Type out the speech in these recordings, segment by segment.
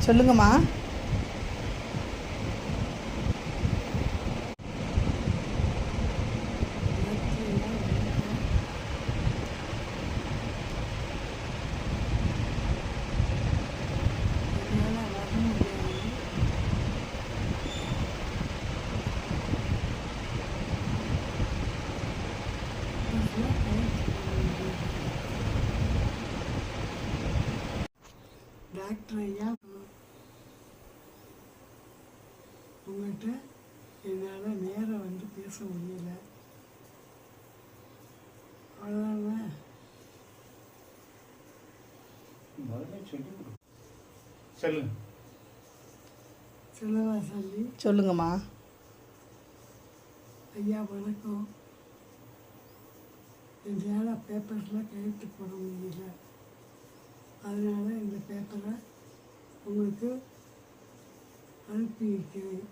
சொல்லுங்கம்மா. டாக்டர் ஐயா, உங்கள்கிட்ட என்னால் நேரம் வந்து பேச முடியல. அவ்வளோதான். சொல்லுங்க. சொல்லவா சொல்லி? சொல்லுங்கம்மா. ஐயா வணக்கம். என்னால் பேப்பரில் கையெழுத்து போட முடியல. அதனால் இந்த பேப்பரை உங்களுக்கு அனுப்பி வைக்கிறேன்.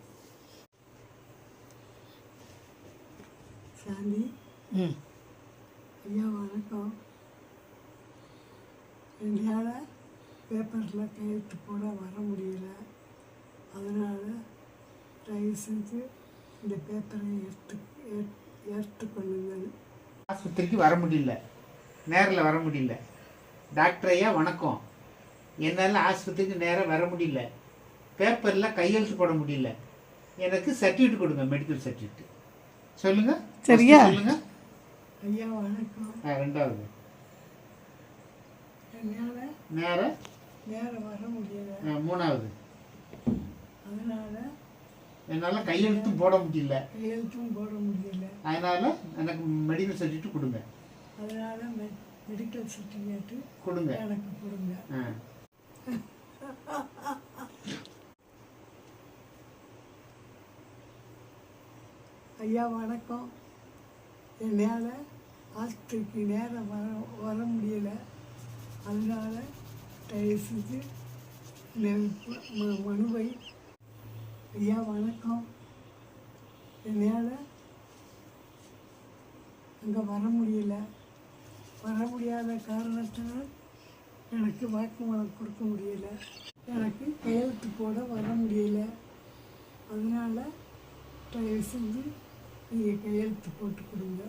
சாந்தி. ஐயா வணக்கம். என்னால் பேப்பரில் கையெழுத்து போட வர முடியல. அதனால் தயவு செஞ்சு இந்த பேப்பரை ஏற்றுக்கொள்ளுங்கள். ஆஸ்பத்திரிக்கு வர முடியல, நேரில் வர முடியல. டாக்டர் ஐயா வணக்கம். என்னால் ஆஸ்பத்திரிக்கு நேராக வர முடியல, பேப்பரில் கையெழுத்து போட முடியல. எனக்கு சர்டிஃபிகேட் கொடுங்க, மெடிக்கல் சர்டிஃபிகேட். சொல்லுங்க. சரியா? சொல்லுங்க. ஐயா வணக்கம். ரெண்டாவது, என்னால் நேரம் வர முடியல. மூணாவது, அதனால் என்னால் கையெழுத்தும் போட முடியல. அதனால் எனக்கு மெடிக்கல் சர்டிஃபிகேட் கொடுங்க. அதனால் மெடிக்கல் சர்டிஃபிகேட்டு கொடுங்க, எனக்கு கொடுங்க. ஐயா வணக்கம். என்னால் ஆஸ்பத்திரிக்கு நேரம் வர முடியல. அதனால் தயவு செஞ்சு இந்த மனுவை. ஐயா வணக்கம். என்னால் அங்கே வர முடியாத காரணத்தினால் எனக்கு வாக்குமூலம் கொடுக்க முடியல. எனக்கு கையெழுத்து போட வர முடியல. அதனால் தயவு செஞ்சு நீங்கள் கையெழுத்து போட்டு கொடுங்க.